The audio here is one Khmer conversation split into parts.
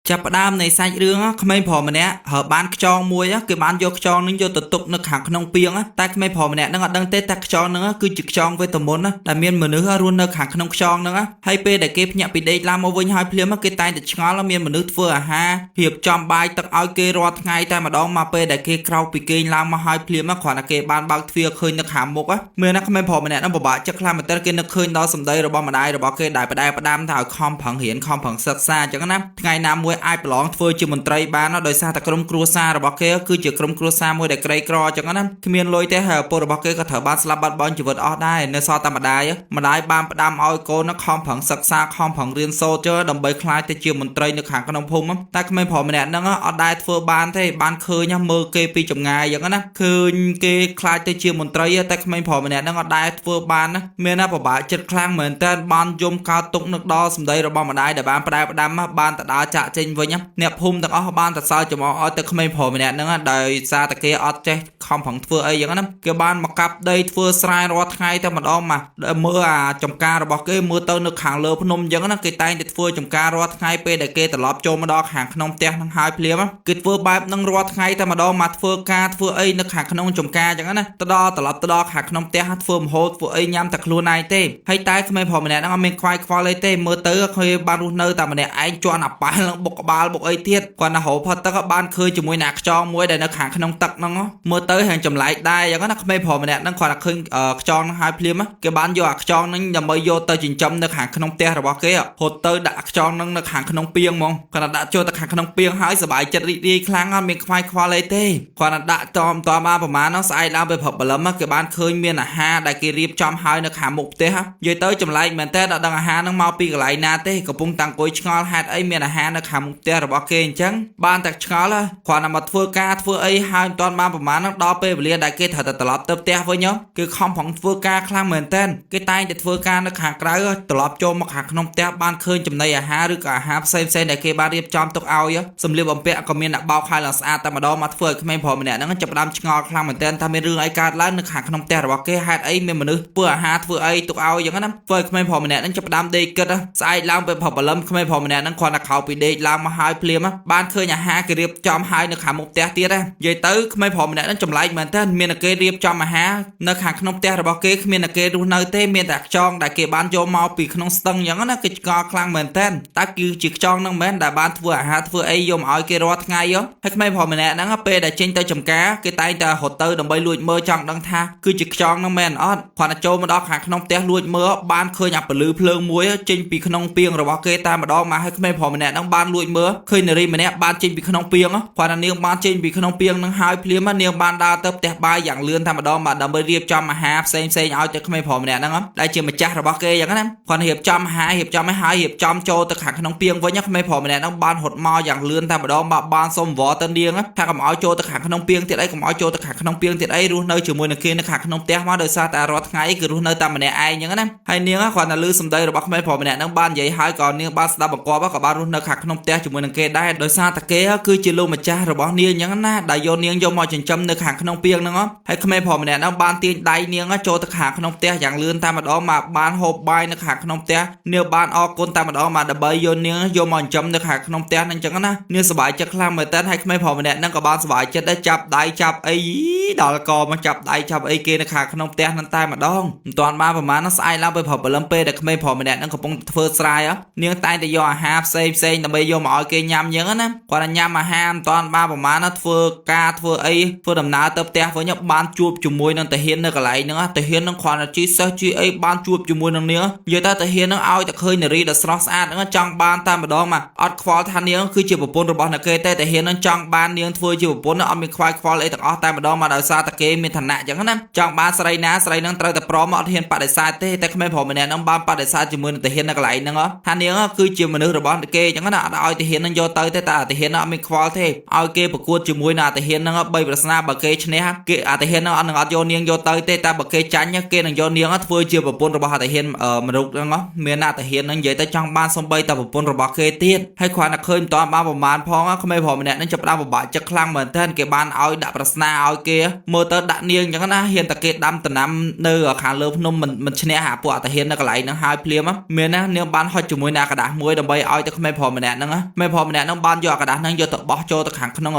ចាប់ផ្ដើមនៃសាច់រឿងក្មេងប្រុសម្នាក់ហើបានខ្យងមួយគេបានយកខ្យងនឹងយកទៅទុកនៅខាងក្នុងពាងតែក្មេងប្រុសម្នាក់នឹងអត់ដឹងទេតែខ្យងនឹងគឺជាខ្យងវេទមន្តដែលមានមនុស្សរស់នៅខាងក្នុងខ្យងនឹងហើយពេលដែលគេភ្ញាក់ពីដេកឡើងមកវិញហើយភ្លាមគេតែងតែឆ្ងល់មានមនុស្សធ្វើអាហាររៀបចំបាយទឹកឲ្យគេរាល់ថ្ងៃតែម្ដងមកពេលដែលគេក្រោកពីគេងឡើងមកហើយភ្លាមគ្រាន់តែគេបានបើកទ្វារឃើញនៅខាងមុខមានណាក្មេងប្រុសម្នាក់នឹងពិបាកចិត្តខ្លាំងមែនទែនគេនឹកឃើញដល់សម្ដីរបស់ម្ដាយរបស់គេដែលផ្ដែផ្ដាំថាឲ្យខំប្រឹងរៀនខំប្រឹងសិក្សាអញ្ចឹងណាថ្ងៃណាមួយអាចប្រឡងធ្វើជាមន្ត្រីបានដោយសារតែក្រុមគ្រួសាររបស់គេគឺជាក្រុមគ្រួសារមួយដែលក្រីក្រអញ្ចឹងណាគ្មានលុយទេហើយឪពុករបស់គេក៏ត្រូវបានស្លាប់បាត់បង់ជីវិតអស់ដែរនៅសល់តែម្ដាយបានផ្ដាំឲ្យកូនខំប្រឹងសិក្សាខំប្រឹងរៀនសូត្រដើម្បីក្លាយទៅជាមន្ត្រីនៅខាងក្នុងភូមិតែក្មេងប្រុសម្នាក់ហ្នឹងអត់ដែលធ្វើបានទេបានឃើញមើលគេពីចម្ងាយអញ្ចឹងណាឃើញគេក្លាយទៅជាមន្ត្រីតែក្មេងប្រុសម្នាក់ហ្នឹងអត់ដែលធ្វើបានណាមានណាពិបាកចិត្តខ្លាំងមែនតើបានយំកើតទុកនឹកដល់សម្ដីរបស់ម្ដាយដែលបានផ្ដែផ្ដាំបានទៅដើរចាក់ចេញវិញអ្នកភូមិទាំងអស់បានទៅសើចចំអកឲ្យទៅក្មេងប្រុសម្នាក់ហ្នឹងដោយសារតែគេអត់ចេះខំប្រឹងធ្វើអីអញ្ចឹងណាគេបានមកកាប់ដីធ្វើស្រែរាល់ថ្ងៃតែម្ដងមកមើលអាចំការរបស់គេមើលទៅនៅខាងលើភ្នំអញ្ចឹងណាគេតែងតែធ្វើចំការរាល់ថ្ងៃពេលដែលគេត្រឡប់ចូលមកដល់ខាងក្នុងផ្ទះហ្នឹងហើយភ្លាមគេធ្វើបែបហ្នឹងរាល់ថ្ងៃតែម្ដងមកធ្វើការធ្វើអីនៅខាងក្នុងចំការអញ្ចឹងណាត្រឡប់ទៅដល់ខាងក្នុងផ្ទះធ្វើម្ហូបធ្វើអីញ៉ាំតែខ្លួនឯងទេហើយតែក្មេងប្រុសម្នាក់ហ្នឹងអត់មានខ្វាយខ្វល់អីទេមើលទៅឃើញបានរស់នៅតែម្នាក់ឯងជន់អាប៉ែលនឹងបុកក្បាលបុកអីទៀតគាត់ណាហៅផុតទឹកបានឃើញជាមួយអ្នកខ្យងមួយដែលនៅខាងក្នុងទឹកហ្នឹងមើលទៅហាងចម្លែកដែរអញ្ចឹងណាក្មេងប្រុសម្នាក់ហ្នឹងគាត់ឃើញខ្យងហ្នឹងហើយភ្លាមគេបានយកអាខ្យងហ្នឹងដើម្បីយកទៅចិញ្ចឹមនៅខាងក្នុងផ្ទះរបស់គេហត់ទៅដាក់ខ្យងហ្នឹងនៅខាងក្នុងពាងហ្មងគាត់ដាក់ចូលទៅខាងក្នុងពាងហើយសប្បាយចិត្តរីករាយខ្លាំងអត់មានខ្វាយខ្វល់អីទេគាត់ដាក់តមបានប្រហែលហ្នឹងស្អែកឡើងទៅព្រឹកព្រលឹមគេបានឃើញមានអាហារដែលគេរៀបចំហើយនៅខាងមុខផ្ទះនិយាយទៅចម្លែកមែនតើដល់ដឹងអាហារហ្នឹងមកពីកន្លែងណាទេកំពុងតាំងអង្គុយឆ្ងល់ហេតុអីមានអាហារនៅខាងមុខផ្ទះរបស់គេអញ្ចឹងបានតែឆ្ងល់គ្រាន់តែមកធ្វើការធ្វើអីហើយមិនទាន់បានប្រហែលហ្នឹងដល់ពេលវេលាដែលគេត្រូវតែត្រឡប់ទៅផ្ទះវិញគឺខំប្រឹងធ្វើការខ្លាំងមែនតើគេតែងតែធ្វើការនៅខាងក្រៅត្រឡប់ចូលមកខាងក្នុងផ្ទះបានឃើញចំណីអាហារឬក៏អាហារផ្សេងដែលគេបានរៀបចំទុកឲ្យសម្លៀកបំពាក់ក៏មានអ្នកបោកហើយឡើងស្អាតតែម្ដងមកធ្វើឲ្យក្មេងប្រុសម្នាក់ហ្នឹងចាប់ផ្ដើមឆ្ងល់ខ្លាំងមែនតើថាមានរឿងអីកើតឡើងនៅខាងក្នុងផ្ទះរបស់គេហេតុអីមានមនុស្សធ្វើអាហារធ្វើអីទុកឲ្យអញ្ចឹងណាធ្វើឲ្យក្មេងប្រុសម្នាក់ហ្នឹងចាប់ផ្ដើមដេកគិតស្អែកឡើងពេលព្រឹកព្រលឹមក្មេងប្រុសម្នាក់ហ្នឹងគ្រាន់តែខោពីដេកឡើងមកហើយភ្លាមបានឃើញអាហារគេរៀបចំហើយនៅខាងមុខផ្ទះទៀតនិយាយទៅក្មេងប្រុសម្នាក់ហ្នឹងចម្លែកមែនតើមានតែគេរៀបចំអាហារនៅខាងក្នុងផ្ទះរបស់គេគ្មានតែគេរស់នៅទេមានតែខ្យងដែលគេបានយកមកពីក្នុងស្ទឹងអញ្ចឹងណាគេឆ្ងល់ខ្លាំងមែនតើតើគឺជាខ្យងហ្នឹងមែនដែលបានធ្វើអាហារធ្វើអីយកមកឲ្យគេរាល់ថ្ងៃហើយក្មេងប្រុសម្នាក់ហ្នឹងពេលដែលចេញទៅចំការគេតែងតែរត់ទៅដើម្បីលួចមើលចង់ដឹងថាគឺជាខ្យងហ្នឹងមែនអត់គ្រាន់តែចូលមកដល់ខាងក្នុងផ្ទះលួចមើលបានឃើញអាពលឺភ្លើងមួយចេញពីក្នុងពាងរបស់គេតែម្ដងមកឲ្យក្មេងប្រុសម្នាក់ហ្នឹងបានលួចមើលឃើញនារីម្នាក់បានចេញពីក្នុងពាងគ្រាន់តែនាងបានចេញពីក្នុងពាងហ្នឹងហើយភ្លាមនាងបានដើរទៅផ្ទះបាយយ៉ាងលឿនតែម្ដងមកដើម្បីរៀបចំអាហារផ្សេងឲ្យទៅក្មេងប្រុសម្នាក់ហ្នឹងដែលជាម្ចាស់របស់គេអញ្ចឹងណាគ្រាន់តែរៀបចំអាហាររៀបចំឲ្យហើយរៀបចំចូលទៅខាងក្នុងពាងវិញក្មេងប្រុសម្នាក់ហ្នឹងបានរត់មកយ៉ាងលឿនតែម្ដងបានសុំវល់ទៅនាងថាកុំឲ្យចូលទៅខាងក្នុងពាងទៀតអីកុំឲ្យចូលទៅខាងក្នុងពាងទៀតអីរស់នៅជាមួយនឹងគេនៅខាងក្នុងផ្ទះមកដោយសារតែរាល់ថ្ងៃគឺរស់នៅតែម្នាក់ឯងអញ្ចឹងណាហើយនាងគ្រាន់តែឮសម្ដីរបស់ក្មេងប្រុសម្នាក់ហ្នឹងបាននិយាយហើយក៏នាងបានស្ដាប់បង្គាប់ក៏បានរស់នៅខាងក្នុងផ្ទះជាមួយនឹងគេដែរដោយសារតែគេគឺជាលោកម្ចាស់របស់នាងអញ្ចឹងណាដែលយកនាងយកមកចិញ្ចឹមនៅខាងក្នុងពាងហ្នឹងហើយក្មេងប្រុសម្នាក់ហ្នឹងបានទាញដៃនាងចូលទៅខាងក្នុងផ្ទះយ៉ាងលឿនតែម្ដងមកបានហូបបាយនៅខាងក្នុងផ្ទះនាងបានអរគុណតែម្ដងមកដើម្បីយកនាងយកមកចិញ្ចឹមនៅខាងក្នុងផ្ទះហ្នឹងអញ្ចឹងណានាងសប្បាយចិត្តខ្លាំងមែនតើហើយក្មេងប្រុសម្នាក់ហ្នឹងក៏បានសប្បាយចិត្តដែរចាប់ដៃចាប់អីដល់កមកចាប់ដៃចាប់អីគេនៅខាងក្នុងផ្ទះហ្នឹងតែម្ដងមិនទាន់បានប្រហែលស្អែកឡើងពេលព្រឹកព្រលឹមពេលដែលក្មេងប្រុសម្នាក់ហ្នឹងកំពុងធ្វើស្រែនាងតែងតែយកអាហារផ្សេងដើម្បីយកមកឲ្យគេញ៉ាំអញ្ចឹងណាគាត់តែញ៉ាំអាហារមិនទាន់បានប្រហែលធ្វើការធ្វើអីធ្វើដំណើរទៅផ្ទះវិញបានជួបជាមួយនឹងតាហ៊ាននៅកន្លែងហ្នឹងតាហ៊ានហ្នឹងគ្រាន់តែជីសិស្សជីអីបានជួបជាមួយនឹងនាងនិយាយទៅតាហ៊ានហ្នឹងឲ្យតែឃើញនារីដ៏ស្រស់ស្អាតហ្នឹងចង់បានតែម្ដងមកអត់ខ្វល់ថានាងគឺជាប្រពន្ធរបស់អ្នកគេទេតាហ៊ានហ្នឹងចង់បាននាងធ្វើជាប្រពន្ធអត់មានខ្វាយខ្វល់អីទាំងអស់តែម្ដងមកដោយសារតែគេមានឋានៈអញ្ចឹងណាចង់បានស្រីណាស្រីហ្នឹងត្រូវតែព្រមអត់ហ៊ានបដិសេធទេតែក្មេងប្រុសម្នាក់ហ្នឹងបានបដិសេធជាមួយនឹងតាហ៊ាននៅកន្លែងហ្នឹងថានាងគឺជាមនុស្សរបស់គេអញ្ចឹងណាអត់ឲ្យតាហ៊ានហ្នឹងយកទៅទេតែតាហ៊ានហ្នឹងអត់មានខ្វល់ទេឲ្យគេប្រកួតជាមួយនឹងតាហ៊ានហ្នឹង3ប្រស្នាបើគេឈ្នះគេតាហ៊ានហ្នឹងអត់នឹងអត់យកនាងយកទៅទេតែបើគេចាញ់គេនឹងយកនាងធ្វើជាប្រពន្ធរបស់តាហ៊ានមនុស្សហ្នឹងមានតាហ៊ានហ្នឹងនិយាយទៅចង់បានសំបីតែប្រពន្ធរបស់គេទៀតហើយគ្រាន់តែឃើញមិនតាន់បានប្រមាណផងក្មេងប្រុសម្នាក់ហ្នឹងចាប់ផ្ដើមពិបាកចិត្តខ្លាំងមែនទែនគេបានឲ្យដាក់ប្រស្នាឲ្យគេមើលទៅដាក់នាងអញ្ចឹងណាហ៊ានតែគេដាំតំណាំនៅខាងលើភ្នំមិនឈ្នះអាពួកតាហ៊ាននៅកន្លែងហ្នឹងហើយភ្លាមមានណានាងបានហុចជាមួយនឹងក្តាស់មួយដើម្បីឲ្យទៅក្មេងប្រុសម្នាក់ហ្នឹង ណាក្មេងប្រុសម្នាក់ហ្នឹងបានយកกระดาษហ្នឹងយកទៅបោះចូលទៅខាងក្នុង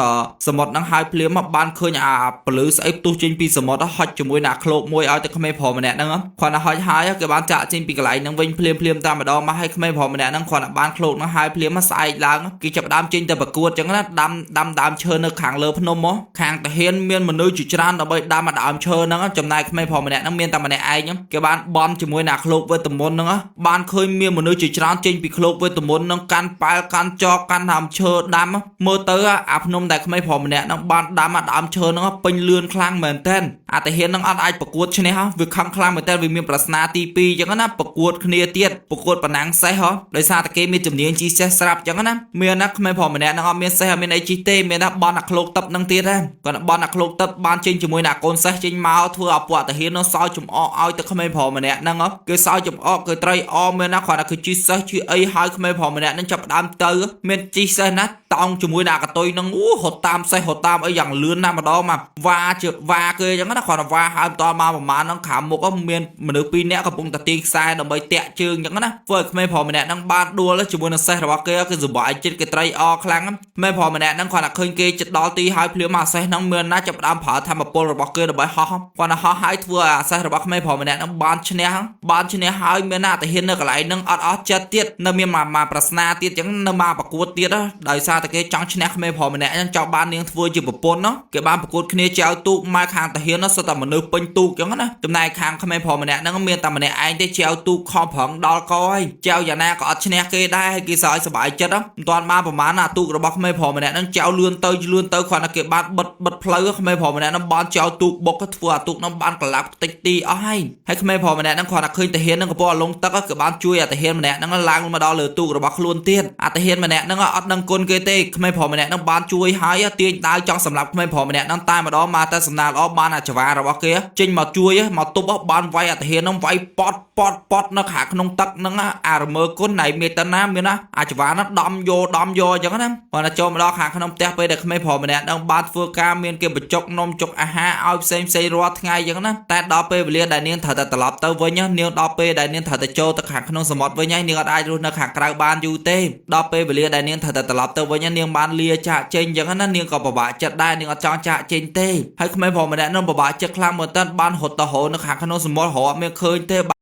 សមុទ្រហ្នឹងហើយភ្លាមបានឃើញពលឺស្អីផ្ទុះចេញពីសមុទ្រហុចជាមួយអ្នកឃ្លោកមួយឲ្យទៅក្មេងប្រុសម្នាក់ហ្នឹងគាត់ទៅហុចហើយគេបានចាក់ចេញពីកន្លែងហ្នឹងវិញភ្លាមតាមម្ដងមកឲ្យក្មេងប្រុសម្នាក់ហ្នឹងគាត់បានឃ្លោកហ្នឹងហើយភ្លាមស្អែកឡើងគេចាប់ដើមចេញទៅប្រកួតចឹងណាដាំដើមឈើនៅខាងលើភ្នំមកខាងតាហ៊ានមានមនុស្សជាច្រើនដើម្បីដាំដើមឈើហ្នឹងចំណែកក្មេងប្រុសម្នាក់ហ្នឹងមានតែម្នាក់ឯងគេបានបន់ជាមួយអ្នកឃ្លោកវេទមន្តហ្នឹងបានឃើញមានមនុស្សជាច្រើនចេញពីឃ្លោកវេទមន្តហ្នឹងកាន់ប៉ែលកាន់ចកកាន់ដើមឈើដាំមើលទៅអាភ្នំដែលក្មេងប្រុសម្នាក់ហ្នឹងបានដាំដើមឈើហ្នឹងពេញលឿនខ្លាំងមែនតើអាតាហ៊ានហ្នឹងអត់អាចប្រកួតឈ្នះវាខំខ្លាំងមែនតើវាមានប្រស្នាទី2ចឹងណាប្រកួតគ្នាទៀតប្រកួតប៉ណ្ណាំងសេះដោយសារតែគេមានជំនាញជីសេះស្រាប់ចឹងណាមានណាក្មេងប្រុសម្នាក់ហ្នឹងអត់មានសេះអត់មានអីជីទេមានណាបន់អាឃ្លោកទឹកហ្នឹងទៀតហ្នឹងគាត់បន់អាឃ្លោកទឹកបានចេញជាមួយអ្នកកូនសេះចេញមកធ្វើឲ្យពួកតាហ៊ាននោះសោយចំអកឲ្យទៅក្មេងប្រុសម្នាក់ហ្នឹងគេសោយចំអកគេត្រីអមានណាគាត់ថាគឺជីសេះជីអីឲ្យក្មេងប្រុសម្នាក់ហ្នឹងចាប់ដើមទៅមានជីសេះណាតោងជាមួយអ្នកកតុយហ្នឹងហត់តាមសេះហត់តាមអីយ៉ាងលឿនណាស់ម្ដងមកវ៉ាគេចឹងណាគាត់វ៉ាហើយបន្តមកប្រហែលហ្នឹងខាងមុខមានមនុស្ស2នាក់កំពុងតែទាញខ្សែដើម្បីតាក់ជើងចឹងណាធ្វើឲ្យក្មេងប្រុសម្នាក់ហ្នឹងបានដួលជាមួយនឹងសេះរបស់គេគឺសបាយចិត្តគេត្រីអខ្លាំងក្មេងប្រុសម្នាក់ហ្នឹងគាត់ថាឃើញគេចិត្តដល់ទីហើយភ្លាមអាសេះហ្នឹងមានណាចាប់ដើមប្រើធម្មពលរបស់គេដើម្បីហោះគាត់ហោះហើយធ្វើអាសេះរបស់ក្មេងប្រុសម្នាក់ហ្នឹងបានឈ្នះហើយមានណាតាហ៊ាននៅកន្លែងហ្នឹងអត់អស់ចិត្តទៀតនៅមានមកប្រស្នាទៀតចឹងនៅមកប្រកួតទៀតដោយសារតែគេចង់ឈ្នះក្មេងប្រុសម្នាក់ហ្នឹងចង់បាននាងធ្វើជាប្រពន្ធគេបានប្រកួតគ្នាចៅទូកមកខាងតាហ៊ានសុទ្ធតែមនុស្សពេញទូកចឹងណាចំណែកខាងក្មេងប្រុសម្នាក់ហ្នឹងមានតែម្នាក់ឯងទេចៅទូកខំប្រឹងដល់កហើយចៅយ៉ាងណាក៏អត់ឈ្នះគេដែរហើយគេសើចសប្បាយចិត្តមិនទាន់បានប្រមាណអាទូករបស់ក្មេងប្រុសម្នាក់ហ្នឹងចៅលឿនទៅគ្រាន់តែគេបានបិទផ្លូវក្មេងប្រុសម្នាក់ហ្នឹងបានចៅទូកបុកធ្វើអាទូកហ្នឹងបានកលាប់តិចទីអស់ហើយក្មេងប្រុសម្នាក់ហ្នឹងគ្រាន់តែឃើញតាហ៊ានហ្នឹងកំពុងលងទឹកក៏បានជួយអាតាហ៊ានម្នាក់ហ្នឹងឡើងមកដល់លើទូករបស់ខ្លួនទៀតអាតាហ៊ានម្នាក់ហ្នឹងអត់ដឹងគុណគេទេក្មេងប្រុសម្នាក់ហ្នឹងបានជួយហើយទាញដាវចង់សម្លាប់ក្មេងប្រុសម្នាក់ហ្នឹងតែម្ដងមកតែសំណាលល្អបានអាចវារបស់គេចេញមកជួយមកទប់បានវាយអាតាហ៊ានហ្នឹងវាយប៉តនៅខាងក្នុងទឹកហ្នឹងអារមើគុណណៃមេតាណាមានណាអាចវាហ្នឹងដំយកអញ្ចឹងណាគាត់ចូលមកដល់ខាងក្នុងផ្ទះពេលដែលក្មេងប្រុសម្នាក់ហ្នឹងបានធ្វើការមានគេបញ្ចុកនំចុកអាហារឲ្យផ្សេងរាល់ថ្ងៃអញ្ចឹងណាតែដល់ពេលវេលាដែលនាងត្រូវតែត្រឡប់ទៅវិញនាងដល់ពេលដែលនាងត្រូវតែចូលទៅខាងក្នុងសមុទ្រវិញហើយនាងអត់អាចរស់នៅខាងក្រៅបានយូរទេដល់ពេលវេលាដែលនាងត្រូវតែត្រឡប់ទៅវិញនាងបានលាចាកចេញអញ្ចឹងណានាងក៏ពិបាកចិត្តដែរនាងអត់ចង់ចាកចេញទេហើយក្មេងប្រុសម្នាក់ហ្នឹងពិបាកចិត្តខ្លាំងមែនតើបានរត់ទៅហូរនៅខាងក្នុងសមុទ្ររហូតអត់មានឃើញទេ